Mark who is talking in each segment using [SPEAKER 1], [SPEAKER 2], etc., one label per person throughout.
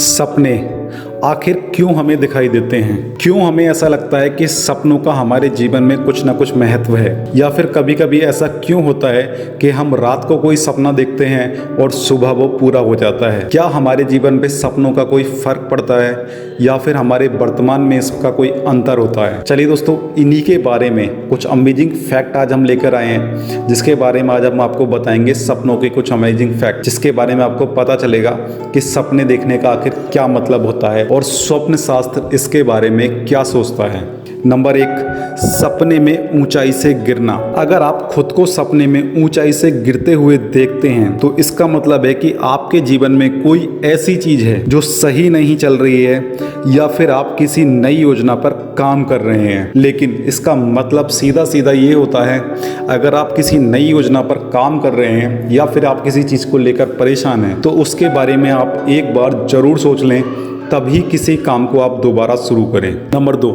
[SPEAKER 1] सपने आखिर क्यों हमें दिखाई देते हैं? क्यों हमें ऐसा लगता है कि सपनों का हमारे जीवन में कुछ ना कुछ महत्व है? या फिर कभी कभी ऐसा क्यों होता है कि हम रात को कोई सपना देखते हैं और सुबह वो पूरा हो जाता है? क्या हमारे जीवन पे सपनों का कोई फर्क पड़ता है या फिर हमारे वर्तमान में इसका कोई अंतर होता है? चलिए दोस्तों, इन्हीं के बारे में कुछ अमेजिंग फैक्ट आज हम लेकर आए हैं, जिसके बारे में आज हम आपको बताएंगे सपनों के कुछ अमेजिंग फैक्ट, जिसके बारे में आपको पता चलेगा कि सपने देखने का आखिर क्या मतलब होता है और स्वप्न शास्त्र इसके बारे में क्या सोचता है। नंबर 1, सपने में ऊंचाई से गिरना। अगर आप खुद को सपने में ऊंचाई से गिरते हुए देखते हैं तो इसका मतलब है कि आपके जीवन में कोई ऐसी चीज है जो सही नहीं चल रही है या फिर आप किसी नई योजना पर काम कर रहे हैं। लेकिन इसका मतलब सीधा सीधा ये होता है, अगर आप किसी नई योजना पर काम कर रहे हैं या फिर आप किसी चीज को लेकर परेशान हैं तो उसके बारे में आप एक बार जरूर सोच लें, तभी किसी काम को आप दोबारा शुरू करें। नंबर 2,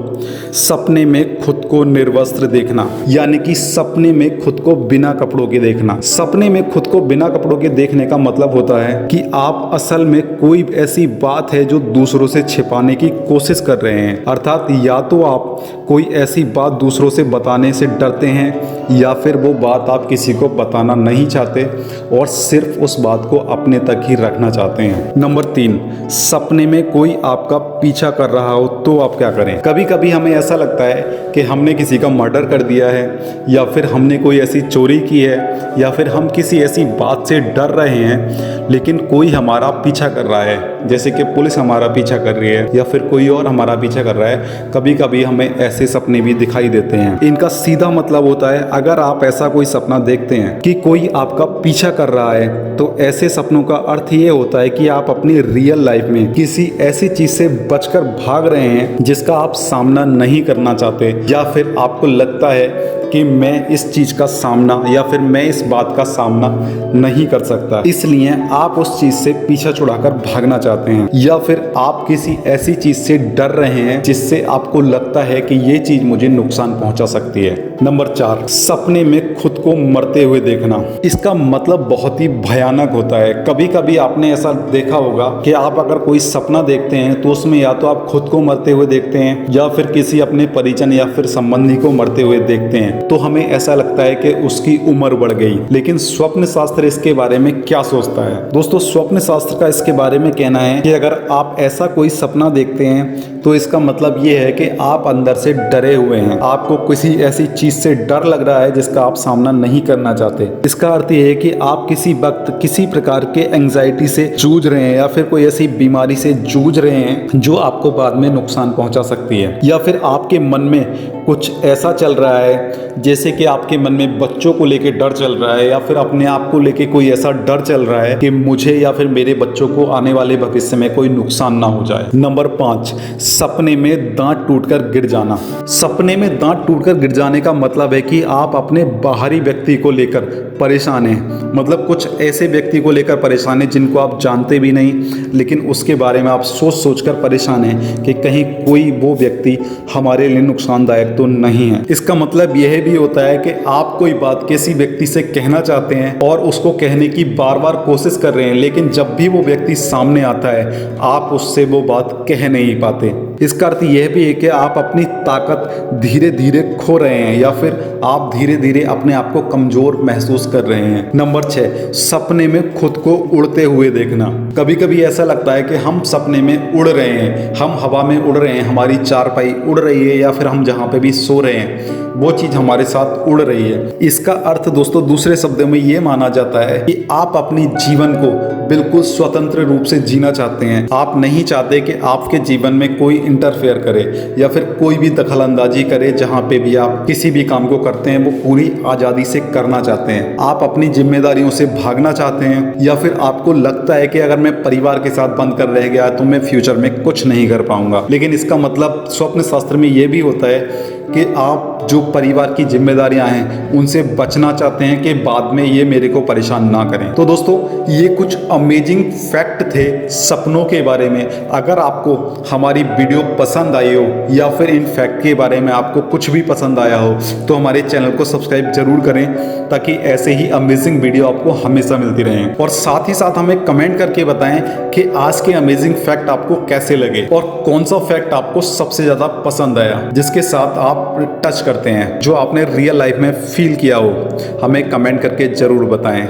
[SPEAKER 1] सपने में खुद को निर्वस्त्र देखना, यानी कि सपने में खुद को बिना कपड़ों के देखना। सपने में खुद को बिना कपड़ों के देखने का मतलब होता है कि आप असल में कोई ऐसी बात है जो दूसरों से छिपाने की कोशिश कर रहे हैं। अर्थात या तो आप कोई ऐसी बात दूसरों से बताने से डरते हैं या फिर वो बात आप किसी को बताना नहीं चाहते और सिर्फ उस बात को अपने तक ही रखना चाहते हैं। नंबर 3, सपने में कोई आपका पीछा कर रहा हो तो आप क्या करें? कभी कभी हमें ऐसा लगता है कि हमने किसी का मर्डर कर दिया है या फिर हमने कोई ऐसी चोरी की है या फिर हम किसी ऐसी बात से डर रहे हैं, लेकिन कोई हमारा पीछा कर रहा है, जैसे कि पुलिस हमारा पीछा कर रही है या फिर कोई और हमारा पीछा कर रहा है। कभी कभी हमें ऐसे सपने भी दिखाई देते हैं। इनका सीधा मतलब होता है, अगर आप ऐसा कोई सपना देखते हैं कि कोई आपका पीछा कर रहा है तो ऐसे सपनों का अर्थ ये होता है कि आप अपनी रियल लाइफ में किसी ऐसी चीज से बचकर भाग रहे हैं जिसका आप सामना नहीं करना चाहते, या फिर आपको लगता है कि मैं इस चीज का सामना या फिर मैं इस बात का सामना नहीं कर सकता, इसलिए आप उस चीज से पीछा छुड़ाकर भागना चाहते हैं, या फिर आप किसी ऐसी चीज से डर रहे हैं जिससे आपको लगता है कि ये चीज मुझे नुकसान पहुंचा सकती है। नंबर 4, सपने में खुद को मरते हुए देखना। इसका मतलब बहुत ही भयानक होता है। कभी कभी आपने ऐसा देखा होगा कि आप अगर कोई सपना देखते हैं तो उसमें या तो आप खुद को मरते हुए देखते हैं या फिर किसी अपने परिजन या फिर संबंधी को मरते हुए देखते हैं, तो हमें ऐसा लगता है कि उसकी उम्र बढ़ गई। लेकिन स्वप्न शास्त्र इसके बारे में क्या सोचता है? दोस्तों, स्वप्न शास्त्र का इसके बारे में कहना है कि अगर आप ऐसा कोई सपना देखते हैं तो इसका मतलब ये है कि आप अंदर से डरे हुए हैं, आपको किसी ऐसी चीज से डर लग रहा है जिसका आप सामना नहीं करना चाहते। इसका अर्थ ये है कि आप किसी वक्त किसी प्रकार के एंजाइटी से जूझ रहे हैं या फिर कोई ऐसी बीमारी से जूझ रहे हैं जो आपको बाद में नुकसान पहुंचा सकती है, या फिर आपके मन में कुछ ऐसा चल रहा है जैसे कि आपके मन में बच्चों को लेके डर चल रहा है या फिर अपने आप को लेके कोई ऐसा डर चल रहा है कि मुझे या फिर मेरे बच्चों को आने वाले भविष्य में कोई नुकसान ना हो जाए। नंबर 5, सपने में दांत टूटकर गिर जाना। सपने में दांत टूटकर गिर जाने का मतलब है कि आप अपने बाहरी व्यक्ति को लेकर परेशान हैं, मतलब कुछ ऐसे व्यक्ति को लेकर परेशान हैं जिनको आप जानते भी नहीं, लेकिन उसके बारे में आप सोच सोचकर परेशान हैं कि कहीं कोई वो व्यक्ति हमारे लिए नुकसानदायक तो नहीं है। इसका मतलब यह भी होता है कि आप कोई बात किसी व्यक्ति से कहना चाहते हैं और उसको कहने की बार बार कोशिश कर रहे हैं, लेकिन जब भी वो व्यक्ति सामने आता है आप उससे वो बात कह नहीं पाते। इसका अर्थ यह भी है कि आप अपनी ताकत धीरे धीरे खो रहे हैं या फिर आप धीरे धीरे अपने आप को कमजोर महसूस कर रहे हैं। नंबर 6, सपने में खुद को उड़ते हुए देखना। कभी कभी ऐसा लगता है कि हम सपने में उड़ रहे हैं, हम हवा में उड़ रहे हैं, हमारी चारपाई उड़ रही है या फिर हम जहाँ पे भी सो रहे हैं वो चीज हमारे साथ उड़ रही है। इसका अर्थ दोस्तों दूसरे शब्दों में ये माना जाता है कि आप अपनी जीवन को बिल्कुल स्वतंत्र रूप से जीना चाहते हैं। आप नहीं चाहते कि आपके जीवन में कोई इंटरफेयर करे या फिर कोई भी दखल अंदाजी करे। जहाँ पे भी आप किसी भी काम को करते हैं वो पूरी आज़ादी से करना चाहते हैं। आप अपनी जिम्मेदारियों से भागना चाहते हैं या फिर आपको लगता है कि अगर मैं परिवार के साथ बंद कर रह गया तो मैं फ्यूचर में कुछ नहीं कर पाऊंगा। लेकिन इसका मतलब स्वप्न शास्त्र में ये भी होता है कि आप जो परिवार की जिम्मेदारियां हैं उनसे बचना चाहते हैं कि बाद में ये मेरे को परेशान ना करें। तो दोस्तों, ये कुछ अमेजिंग फैक्ट थे सपनों के बारे में। अगर आपको हमारी वीडियो पसंद आई हो या फिर इन फैक्ट के बारे में आपको कुछ भी पसंद आया हो तो हमारे चैनल को सब्सक्राइब जरूर करें ताकि ऐसे ही अमेजिंग वीडियो आपको हमेशा मिलती रहें। और साथ ही साथ हमें कमेंट करके बताएं कि आज के अमेजिंग फैक्ट आपको कैसे लगे और कौन सा फैक्ट आपको सबसे ज्यादा पसंद आया, जिसके साथ आप टच करते हैं, जो आपने रियल लाइफ में फील किया हो। हमें कमेंट करके जरूर बताएं।